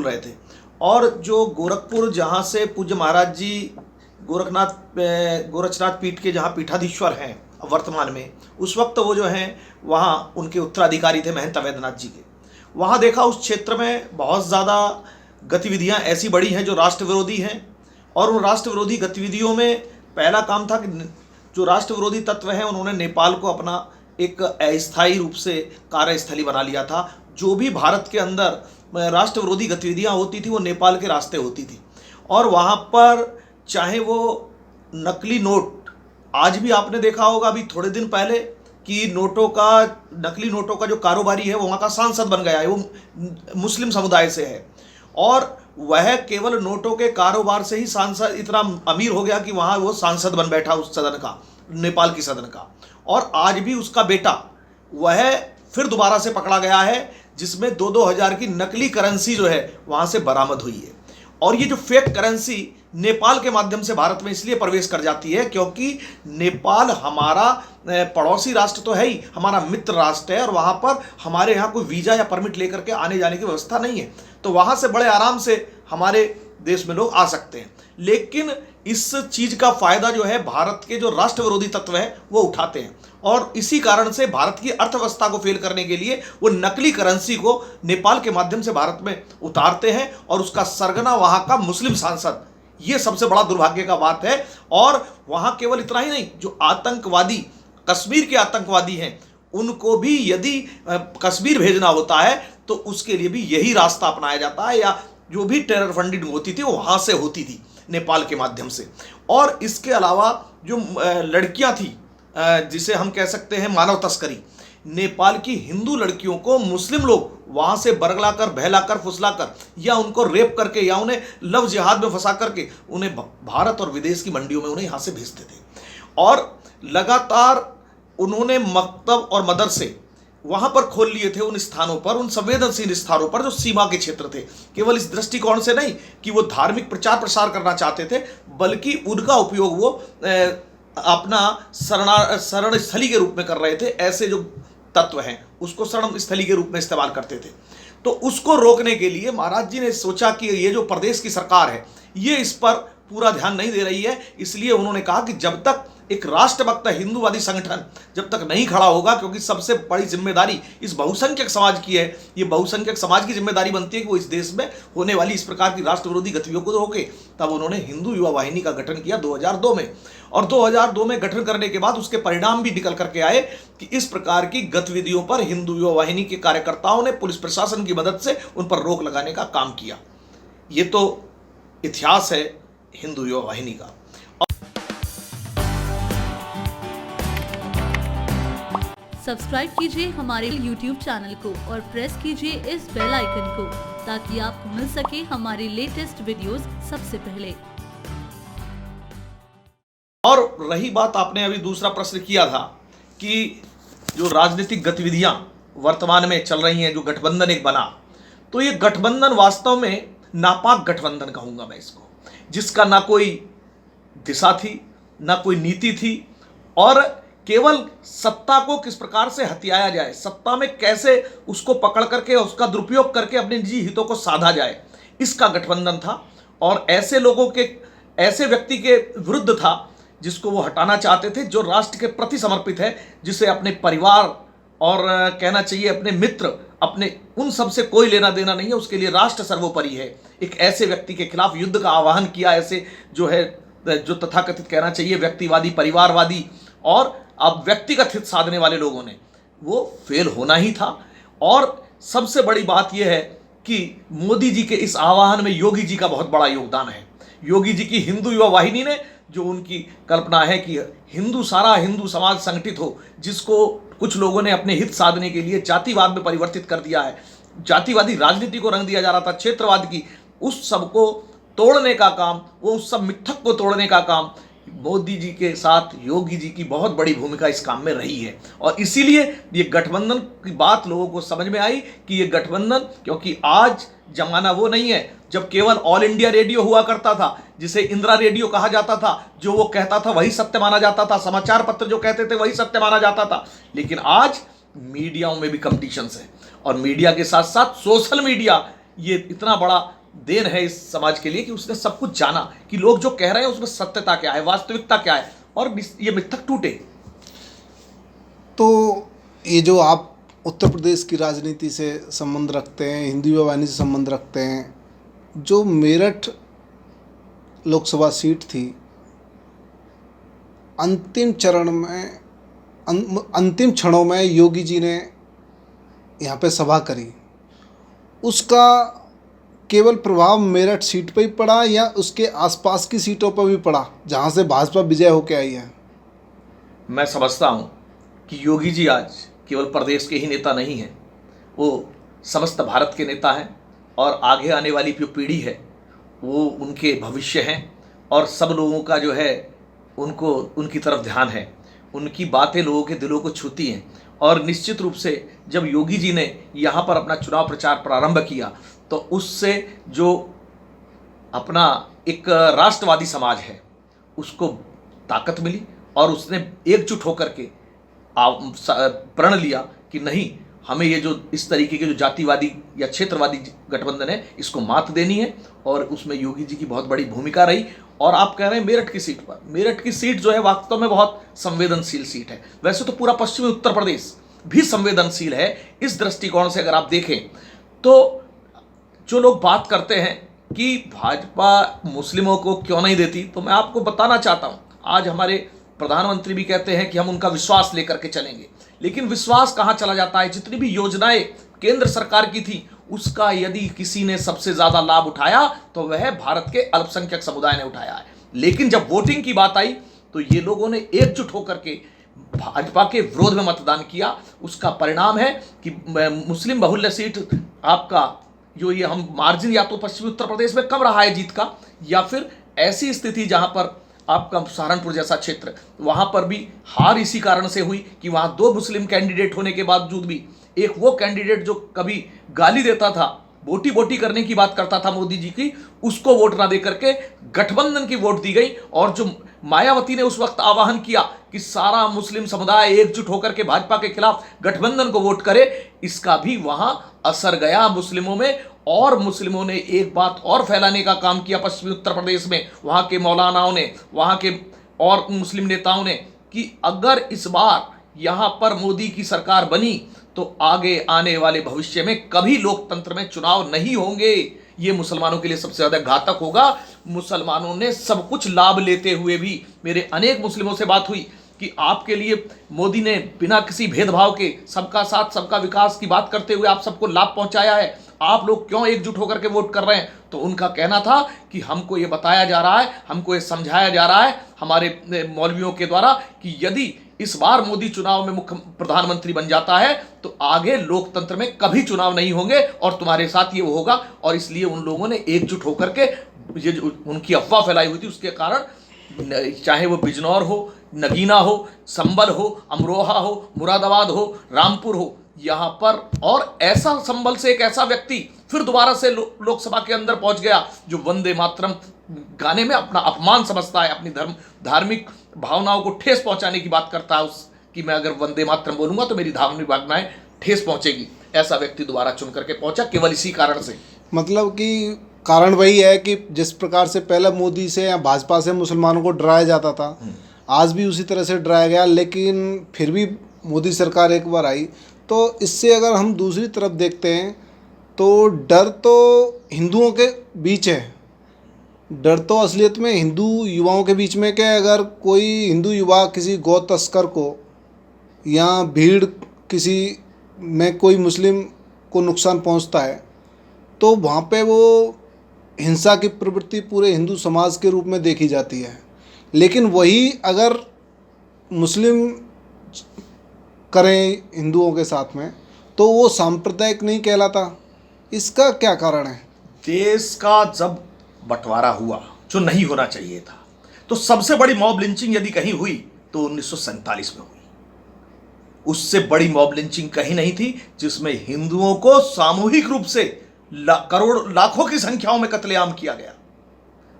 रहे थे। और जो गोरखपुर जहाँ से पूज्य महाराज जी गोरक्षनाथ पीठ के जहाँ पीठाधीश्वर हैं वर्तमान में, उस वक्त वो जो हैं वहाँ उनके उत्तराधिकारी थे महंत अवैधनाथ जी के। वहाँ देखा उस क्षेत्र में बहुत ज़्यादा गतिविधियाँ ऐसी बड़ी हैं जो राष्ट्र विरोधी हैं, और उन राष्ट्र विरोधी गतिविधियों में पहला काम था कि जो राष्ट्र विरोधी तत्व हैं उन्होंने नेपाल को अपना एक अस्थायी रूप से कार्यस्थली बना लिया था। जो भी भारत के अंदर राष्ट्र विरोधी गतिविधियां होती थी वो नेपाल के रास्ते होती थी। और वहाँ पर चाहे वो नकली नोट, आज भी आपने देखा होगा अभी थोड़े दिन पहले कि नकली नोटों का जो कारोबारी है वो वहाँ का सांसद बन गया है, वो मुस्लिम समुदाय से है, और वह केवल नोटों के कारोबार से ही सांसद इतना अमीर हो गया कि वहाँ वो सांसद बन बैठा उस सदन का, नेपाल की सदन का। और आज भी उसका बेटा वह फिर दोबारा से पकड़ा गया है, जिसमें 2-2 हज़ार की नकली करेंसी जो है वहाँ से बरामद हुई है। और ये जो फेक करेंसी नेपाल के माध्यम से भारत में इसलिए प्रवेश कर जाती है क्योंकि नेपाल हमारा पड़ोसी राष्ट्र तो है ही, हमारा मित्र राष्ट्र है, और वहाँ पर हमारे यहाँ कोई वीज़ा या परमिट लेकर के आने जाने की व्यवस्था नहीं है, तो वहाँ से बड़े आराम से हमारे देश में लोग आ सकते हैं। लेकिन इस चीज़ का फ़ायदा जो है भारत के जो राष्ट्र विरोधी तत्व हैं वो उठाते हैं, और इसी कारण से भारत की अर्थव्यवस्था को फेल करने के लिए वो नकली करेंसी को नेपाल के माध्यम से भारत में उतारते हैं, और उसका सरगना वहाँ का मुस्लिम सांसद, ये सबसे बड़ा दुर्भाग्य का बात है। और वहाँ केवल इतना ही नहीं, जो आतंकवादी कश्मीर के आतंकवादी हैं उनको भी यदि कश्मीर भेजना होता है तो उसके लिए भी यही रास्ता अपनाया जाता है, या जो भी टेरर फंडिंग होती थी वो वहाँ से होती थी नेपाल के माध्यम से। और इसके अलावा जो लड़कियाँ थी, जिसे हम कह सकते हैं मानव तस्करी, नेपाल की हिंदू लड़कियों को मुस्लिम लोग वहाँ से बरगलाकर, बहलाकर, फुसलाकर, या उनको रेप करके, या उन्हें लव जिहाद में फंसा करके उन्हें भारत और विदेश की मंडियों में उन्हें यहाँ से भेजते थे। और लगातार उन्होंने मकतब और मदरसे वहाँ पर खोल लिए थे, उन स्थानों पर, उन संवेदनशील स्थानों पर जो सीमा के क्षेत्र थे। केवल इस दृष्टिकोण से नहीं कि वो धार्मिक प्रचार प्रसार करना चाहते थे, बल्कि उनका उपयोग वो अपना शरण स्थली के रूप में कर रहे थे। ऐसे जो तत्व हैं उसको शरण स्थली के रूप में इस्तेमाल करते थे। तो उसको रोकने के लिए महाराज जी ने सोचा कि ये जो प्रदेश की सरकार है ये इस पर पूरा ध्यान नहीं दे रही है, इसलिए उन्होंने कहा कि जब तक एक राष्ट्रभक्त हिंदूवादी संगठन जब तक नहीं खड़ा होगा, क्योंकि सबसे बड़ी जिम्मेदारी इस बहुसंख्यक समाज की है, ये बहुसंख्यक समाज की जिम्मेदारी बनती है कि वो इस देश में होने वाली इस प्रकार की राष्ट्र विरोधी गतिविधियों को रोके। तब उन्होंने हिंदू युवा वाहिनी का गठन किया 2002 में, और 2002 में गठन करने के बाद उसके परिणाम भी निकल करके आए कि इस प्रकार की गतिविधियों पर हिंदू युवा वाहिनी के कार्यकर्ताओं ने पुलिस प्रशासन की मदद से उन पर रोक लगाने का काम किया। ये तो इतिहास है हिंदू युवा वाहिनी का। सब्सक्राइब कीजिए हमारे YouTube चैनल को और प्रेस कीजिए इस बेल आइकन को ताकि आपको मिल सके हमारी लेटेस्ट वीडियोस सबसे पहले। और रही बात, आपने अभी दूसरा प्रश्न किया था कि जो राजनीतिक गतिविधियां वर्तमान में चल रही हैं, जो गठबंधन एक बना, तो ये गठबंधन वास्तव में नापाक गठबंधन कहूंगा मैं इसको, जिसका ना कोई दिशा थी, ना कोई नीति थी, और केवल सत्ता को किस प्रकार से हथियाया जाए, सत्ता में कैसे उसको पकड़ करके उसका दुरुपयोग करके अपने निजी हितों को साधा जाए, इसका गठबंधन था। और ऐसे लोगों के, ऐसे व्यक्ति के विरुद्ध था जिसको वो हटाना चाहते थे, जो राष्ट्र के प्रति समर्पित है, जिसे अपने परिवार और कहना चाहिए अपने मित्र, अपने उन सब से कोई लेना देना नहीं है, उसके लिए राष्ट्र सर्वोपरि है। एक ऐसे व्यक्ति के खिलाफ युद्ध का आह्वान किया, ऐसे जो है, जो तथाकथित कहना चाहिए व्यक्तिवादी, परिवारवादी और अब व्यक्तिगत हित साधने वाले लोगों ने, वो फेल होना ही था। और सबसे बड़ी बात यह है कि मोदी जी के इस आह्वान में योगी जी का बहुत बड़ा योगदान है। योगी जी की हिंदू युवा वाहिनी ने, जो उनकी कल्पना है कि सारा हिंदू समाज संगठित हो, जिसको कुछ लोगों ने अपने हित साधने के लिए जातिवाद में परिवर्तित कर दिया है, जातिवादी राजनीति को रंग दिया जा रहा था, क्षेत्रवाद की, उस सब को तोड़ने का काम, वो उस सब मिथक को तोड़ने का काम मोदी जी के साथ योगी जी की बहुत बड़ी भूमिका इस काम में रही है। और इसीलिए ये गठबंधन की बात लोगों को समझ में आई कि ये गठबंधन, क्योंकि आज जमाना वो नहीं है जब केवल ऑल इंडिया रेडियो हुआ करता था, जिसे इंदिरा रेडियो कहा जाता था, जो वो कहता था वही सत्य माना जाता था, समाचार पत्र जो कहते थे वही सत्य माना जाता था। लेकिन आज मीडियाओं में भी कंपटीशंस है, और मीडिया के साथ साथ सोशल मीडिया ये इतना बड़ा देन है इस समाज के लिए कि उसने सब कुछ जाना कि लोग जो कह रहे हैं उसमें सत्यता क्या है, वास्तविकता क्या है, और ये मिथक टूटे। तो ये जो आप उत्तर प्रदेश की राजनीति से संबंध रखते हैं, हिंदू विवाहिनी से संबंध रखते हैं, जो मेरठ लोकसभा सीट थी, अंतिम चरण में अंतिम क्षणों में योगी जी ने यहाँ पे सभा करी, उसका केवल प्रभाव मेरठ सीट पर ही पड़ा या उसके आसपास की सीटों पर भी पड़ा जहाँ से भाजपा विजय होकर आई है? मैं समझता हूँ कि योगी जी आज केवल प्रदेश के ही नेता नहीं हैं, वो समस्त भारत के नेता हैं, और आगे आने वाली जो पीढ़ी है वो उनके भविष्य हैं, और सब लोगों का जो है उनको उनकी तरफ ध्यान है, उनकी बातें लोगों के दिलों को छूती हैं। और निश्चित रूप से जब योगी जी ने यहाँ पर अपना चुनाव प्रचार प्रारंभ किया तो उससे जो अपना एक राष्ट्रवादी समाज है उसको ताकत मिली, और उसने एकजुट होकर के प्रण लिया कि नहीं, हमें ये जो इस तरीके के जो जातिवादी या क्षेत्रवादी गठबंधन है इसको मात देनी है, और उसमें योगी जी की बहुत बड़ी भूमिका रही। और आप कह रहे हैं मेरठ की सीट पर, मेरठ की सीट जो है वास्तव में बहुत संवेदनशील सीट है। वैसे तो पूरा पश्चिमी उत्तर प्रदेश भी संवेदनशील है। इस दृष्टिकोण से अगर आप देखें तो जो लोग बात करते हैं कि भाजपा मुस्लिमों को क्यों नहीं देती, तो मैं आपको बताना चाहता हूं, आज हमारे प्रधानमंत्री भी कहते हैं कि हम उनका विश्वास लेकर के चलेंगे, लेकिन विश्वास कहां चला जाता है? जितनी भी योजनाएं केंद्र सरकार की थी उसका यदि किसी ने सबसे ज्यादा लाभ उठाया तो वह भारत के अल्पसंख्यक समुदाय ने उठाया है। लेकिन जब वोटिंग की बात आई तो ये लोगों ने एकजुट होकर के भाजपा के विरोध में मतदान किया। उसका परिणाम है कि मुस्लिम बहुल्य सीट आपका जो ये हम मार्जिन या तो पश्चिमी उत्तर प्रदेश में कम रहा है जीत का, या फिर ऐसी स्थिति जहां पर आपका सहारनपुर जैसा क्षेत्र, वहां पर भी हार इसी कारण से हुई कि वहां 2 मुस्लिम कैंडिडेट होने के बावजूद भी एक वो कैंडिडेट जो कभी गाली देता था, बोटी बोटी करने की बात करता था मोदी जी की, उसको वोट ना दे करके गठबंधन की वोट दी गई। और जो मायावती ने उस वक्त आह्वान किया कि सारा मुस्लिम समुदाय एकजुट होकर के भाजपा के खिलाफ गठबंधन को वोट करे, इसका भी वहां असर गया मुस्लिमों में। और मुस्लिमों ने एक बात और फैलाने का काम किया पश्चिमी उत्तर प्रदेश में, वहां के मौलानाओं ने, वहां के और मुस्लिम नेताओं ने, कि अगर इस बार यहां पर मोदी की सरकार बनी तो आगे आने वाले भविष्य में कभी लोकतंत्र में चुनाव नहीं होंगे, ये मुसलमानों के लिए सबसे ज्यादा घातक होगा। मुसलमानों ने सब कुछ लाभ लेते हुए भी, मेरे अनेक मुस्लिमों से बात हुई कि आपके लिए मोदी ने बिना किसी भेदभाव के सबका साथ सबका विकास की बात करते हुए आप सबको लाभ पहुंचाया है, आप लोग क्यों एकजुट होकर के वोट कर रहे हैं? तो उनका कहना था कि हमको ये बताया जा रहा है, हमको ये समझाया जा रहा है हमारे मौलवियों के द्वारा कि यदि इस बार मोदी चुनाव में मुख्य प्रधानमंत्री बन जाता है तो आगे लोकतंत्र में कभी चुनाव नहीं होंगे और तुम्हारे साथ ये होगा। और इसलिए उन लोगों ने एकजुट होकर के ये जो उनकी अफवाह फैलाई हुई थी उसके कारण, चाहे वो बिजनौर हो, नगीना हो, संबल हो, अमरोहा हो, मुरादाबाद हो, रामपुर हो, यहाँ पर, और ऐसा संबल से एक ऐसा व्यक्ति फिर दोबारा से लोकसभा के अंदर पहुंच गया जो वंदे मातरम गाने में अपना अपमान समझता है, अपनी धार्मिक भावनाओं को ठेस पहुंचाने की बात करता है, कि मैं अगर वंदे मातरम बोलूंगा तो मेरी धार्मिक भावनाएं ठेस पहुंचेगी। ऐसा व्यक्ति दोबारा चुन करके पहुंचा केवल इसी कारण से। मतलब कि कारण वही है कि जिस प्रकार से पहले मोदी से या भाजपा से मुसलमानों को डराया जाता था, आज भी उसी तरह से डराया गया, लेकिन फिर भी मोदी सरकार एक बार आई। तो इससे अगर हम दूसरी तरफ देखते हैं तो डर तो हिंदुओं के बीच है, डर तो असलियत में हिंदू युवाओं के बीच में कि अगर कोई हिंदू युवा किसी गौ तस्कर को या भीड़ किसी में कोई मुस्लिम को नुकसान पहुंचता है तो वहाँ पे वो हिंसा की प्रवृत्ति पूरे हिंदू समाज के रूप में देखी जाती है। लेकिन वही अगर मुस्लिम करें हिंदुओं के साथ में तो वो सांप्रदायिक नहीं कहलाता। इसका क्या कारण है? देश का जब बंटवारा हुआ जो नहीं होना चाहिए था, तो सबसे बड़ी मॉब लिंचिंग यदि कहीं हुई तो 1947 में हुई। उससे बड़ी मॉब लिंचिंग कहीं नहीं थी जिसमें हिंदुओं को सामूहिक रूप से करोड़ लाखों की संख्याओं में कत्लेआम किया गया।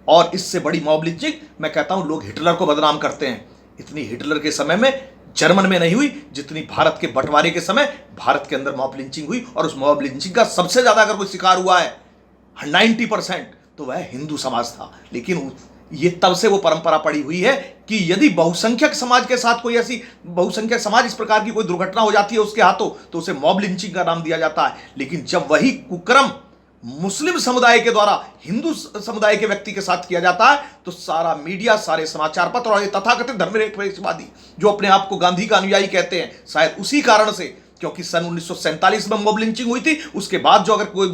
और इससे बड़ी मॉब लिंचिंग, मैं कहता हूं, लोग हिटलर को बदनाम करते हैं, इतनी हिटलर के समय में जर्मन में नहीं हुई जितनी भारत के बंटवारे के समय भारत के अंदर मॉब लिंचिंग हुई। और उस मॉब लिंचिंग का सबसे ज्यादा अगर कोई शिकार हुआ है 90% तो वह हिंदू समाज था। लेकिन ये तब से वो परंपरा पड़ी हुई है कि यदि बहुसंख्यक समाज के साथ कोई ऐसी बहुसंख्यक समाज इस प्रकार की कोई दुर्घटना हो जाती है उसके हाथों, तो उसे मॉब लिंचिंग का नाम दिया जाता है। लेकिन जब वही कुकर्म मुस्लिम समुदाय के द्वारा हिंदू समुदाय के व्यक्ति के साथ किया जाता है, तो सारा मीडिया, सारे समाचार पत्र और ये तथाकथित धर्मनिरपेक्षवादी जो अपने आप को गांधी का अनुयायी कहते हैं, शायद उसी कारण से, क्योंकि सन 1947 में मॉब लिंचिंग हुई थी, उसके बाद जो अगर कोई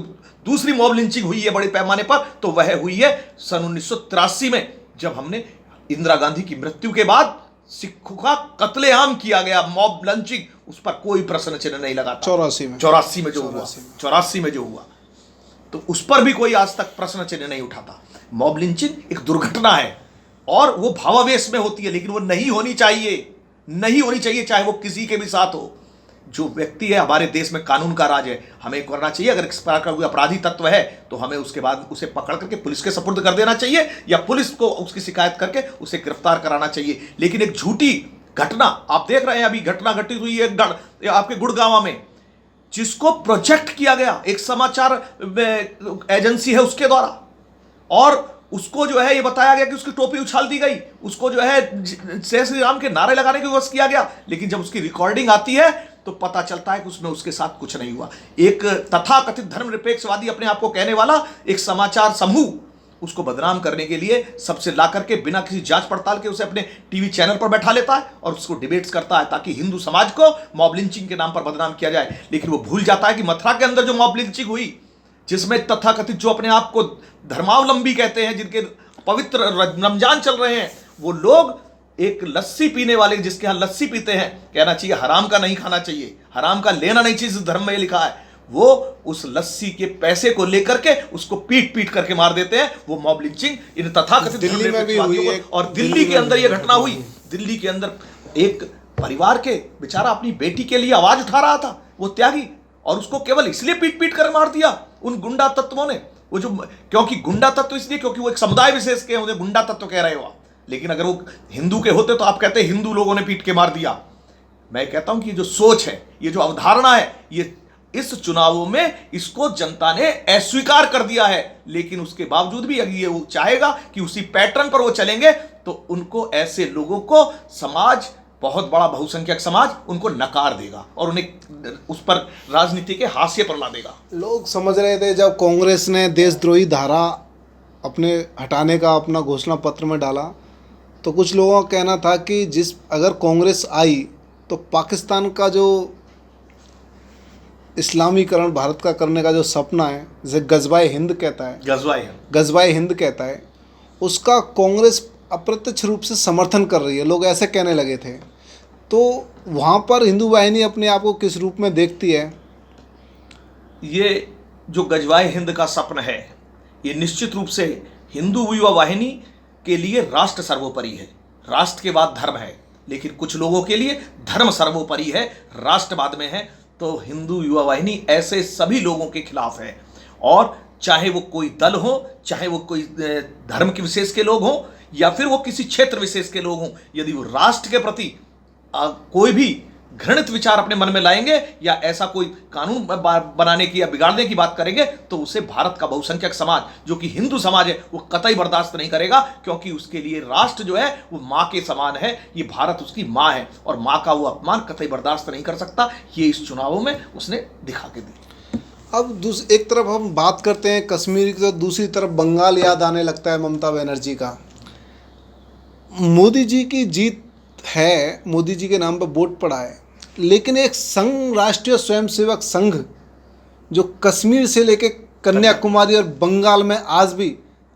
दूसरी मॉब लिंचिंग हुई है बड़े पैमाने पर, तो वह हुई है सन 1983 में, जब हमने इंदिरा गांधी की मृत्यु के बाद सिखों का कत्लेआम किया गया, मॉब लिंचिंग, उस पर कोई प्रश्न चिन्ह नहीं लगा। 84 में जो हुआ तो उस पर भी कोई आज तक प्रश्न चिन्ह नहीं उठाता। मॉब लिंचिंग एक दुर्घटना है और वो भावावेश में होती है, लेकिन वो नहीं होनी चाहिए, चाहे वो किसी के भी साथ हो। जो व्यक्ति है, हमारे देश में कानून का राज है, हमें करना चाहिए, अगर इस प्रकार का कोई अपराधी तत्व है तो हमें उसके बाद उसे पकड़ करके पुलिस के सुपुर्द कर देना चाहिए या पुलिस को उसकी शिकायत करके उसे गिरफ्तार कराना चाहिए। लेकिन एक झूठी घटना आप देख रहे हैं, अभी घटना घटित हुई है आपके गुड़गांव में, जिसको प्रोजेक्ट किया गया एक समाचार एजेंसी है उसके द्वारा, और उसको जो है ये बताया गया कि उसकी टोपी उछाल दी गई, उसको जो है जय श्री राम के नारे लगाने की विवश किया गया। लेकिन जब उसकी रिकॉर्डिंग आती है तो पता चलता है कि उसमें उसके साथ कुछ नहीं हुआ। एक तथाकथित धर्मनिरपेक्षवादी अपने आप को कहने वाला एक समाचार समूह उसको बदनाम करने के लिए सबसे ला करके बिना किसी जांच पड़ताल के उसे अपने टीवी चैनल पर बैठा लेता है और उसको डिबेट्स करता है ताकि हिंदू समाज को मॉब लिंचिंग के नाम पर बदनाम किया जाए। लेकिन वो भूल जाता है कि मथुरा के अंदर जो मॉब लिंचिंग हुई, जिसमें तथाकथित जो अपने आप को धर्मावलंबी कहते हैं, जिनके पवित्र रमजान चल रहे हैं, वो लोग एक लस्सी पीने वाले जिसके यहाँ लस्सी पीते हैं, कहना चाहिए हराम का नहीं खाना चाहिए, हराम का लेना नहीं चाहिए, इस धर्म में लिखा है, वो उस लस्सी के पैसे को लेकर के उसको पीट करके मार देते हैं। वो मॉब लिंचिंग इन तथाकथित दिल्ली में भी हुई है, और दिल्ली के अंदर ये घटना हुई। दिल्ली के अंदर एक परिवार के बेचारा अपनी बेटी के लिए आवाज उठा रहा था, वो त्यागी, और उसको केवल इसलिए पीट कर मार दिया उन गुंडा तत्वों ने। वो जो, क्योंकि गुंडा तत्व इसलिए क्योंकि वो एक समुदाय विशेष के, उन्हें गुंडा तत्व कह रहे हो, लेकिन अगर वो हिंदू के होते तो आप कहते हिंदू लोगों ने पीट के मार दिया। मैं कहता हूं कि ये जो सोच है, ये जो अवधारणा है, ये इस चुनावों में इसको जनता ने अस्वीकार कर दिया है। लेकिन उसके बावजूद भी अगर ये वो चाहेगा कि उसी पैटर्न पर वो चलेंगे, तो उनको, ऐसे लोगों को समाज, बहुत बड़ा बहुसंख्यक समाज उनको नकार देगा और उन्हें उस पर राजनीति के हाशिए पर ला देगा। लोग समझ रहे थे जब कांग्रेस ने देशद्रोही धारा अपने हटाने का अपना घोषणा पत्र में डाला, तो कुछ लोगों का कहना था कि अगर कांग्रेस आई तो पाकिस्तान का जो इस्लामीकरण भारत का करने का जो सपना है, जैसे गजवाए हिंद कहता है, उसका कांग्रेस अप्रत्यक्ष रूप से समर्थन कर रही है, लोग ऐसे कहने लगे थे। तो वहाँ पर हिंदू वाहिनी अपने आप को किस रूप में देखती है? ये जो गजवाए हिंद का सपना है, ये निश्चित रूप से हिंदू युवा वाहिनी के लिए राष्ट्र सर्वोपरि है, राष्ट्र के बाद धर्म है। लेकिन कुछ लोगों के लिए धर्म सर्वोपरि है, राष्ट्र बाद में है। तो हिंदू युवा वाहिनी ऐसे सभी लोगों के खिलाफ है, और चाहे वो कोई दल हो, चाहे वो कोई धर्म के विशेष के लोग हों, या फिर वो किसी क्षेत्र विशेष के लोग हों, यदि वो राष्ट्र के प्रति कोई भी घृणित विचार अपने मन में लाएंगे या ऐसा कोई कानून बनाने की या बिगाड़ने की बात करेंगे, तो उसे भारत का बहुसंख्यक समाज, जो कि हिंदू समाज है, वो कतई बर्दाश्त नहीं करेगा। क्योंकि उसके लिए राष्ट्र जो है वो माँ के समान है, ये भारत उसकी माँ है, और माँ का वो अपमान कतई बर्दाश्त नहीं कर सकता। ये इस चुनावों में उसने दिखा के दी। अब एक तरफ हम बात करते हैं कश्मीर की, तो दूसरी तरफ बंगाल याद आने लगता है ममता बनर्जी का। मोदी जी की जीत है, मोदी जी के नाम पर वोट पड़ा है, लेकिन एक संघ, राष्ट्रीय स्वयंसेवक संघ, जो कश्मीर से लेकर कन्याकुमारी और बंगाल में आज भी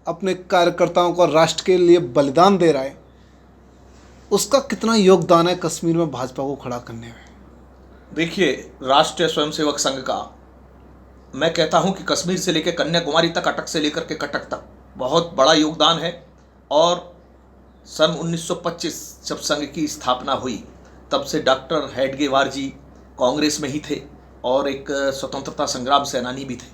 अपने कार्यकर्ताओं को राष्ट्र के लिए बलिदान दे रहा है, उसका कितना योगदान है कश्मीर में भाजपा को खड़ा करने में? देखिए, राष्ट्रीय स्वयंसेवक संघ का मैं कहता हूं कि कश्मीर से लेकर कन्याकुमारी तक, अटक से लेकर के कटक तक बहुत बड़ा योगदान है। और सन 1925 जब संघ की स्थापना हुई, तब से डॉक्टर हेडगेवार जी कांग्रेस में ही थे और एक स्वतंत्रता संग्राम सेनानी भी थे।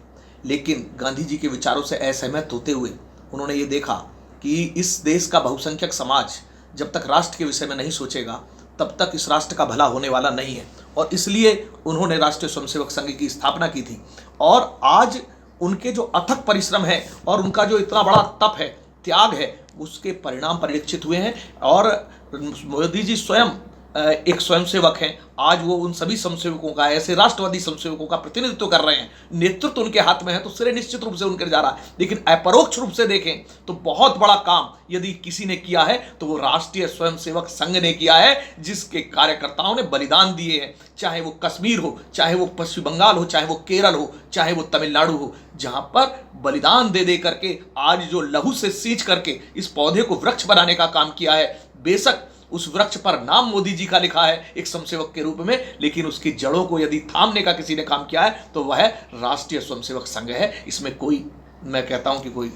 लेकिन गांधी जी के विचारों से असहमत होते हुए उन्होंने ये देखा कि इस देश का बहुसंख्यक समाज जब तक राष्ट्र के विषय में नहीं सोचेगा, तब तक इस राष्ट्र का भला होने वाला नहीं है, और इसलिए उन्होंने राष्ट्रीय स्वयंसेवक संघ की स्थापना की थी। और आज उनके जो अथक परिश्रम है और उनका जो इतना बड़ा तप है, त्याग है, उसके परिणाम परिलक्षित हुए हैं। और मोदी जी स्वयं एक स्वयंसेवक हैं। आज वो उन सभी स्वयंसेवकों का, ऐसे राष्ट्रवादी स्वयंसेवकों का प्रतिनिधित्व कर रहे हैं। नेतृत्व उनके हाथ में है तो श्रेय निश्चित रूप से उनके जा रहा है, लेकिन अपरोक्ष रूप से देखें तो बहुत बड़ा काम यदि किसी ने किया है तो वो राष्ट्रीय स्वयंसेवक संघ ने किया है, जिसके कार्यकर्ताओं ने बलिदान दिए हैं। चाहे वो कश्मीर हो, चाहे वो पश्चिम बंगाल हो, चाहे वो केरल हो, चाहे वो तमिलनाडु हो, जहां पर बलिदान दे दे करके आज जो लहू से सींच करके इस पौधे को वृक्ष बनाने का काम किया है। बेशक उस वृक्ष पर नाम मोदी जी का लिखा है एक स्वयंसेवक के रूप में, लेकिन उसकी जड़ों को यदि थामने का किसी ने काम किया है तो वह राष्ट्रीय स्वयंसेवक संघ है। इसमें कोई, मैं कहता हूं कि कोई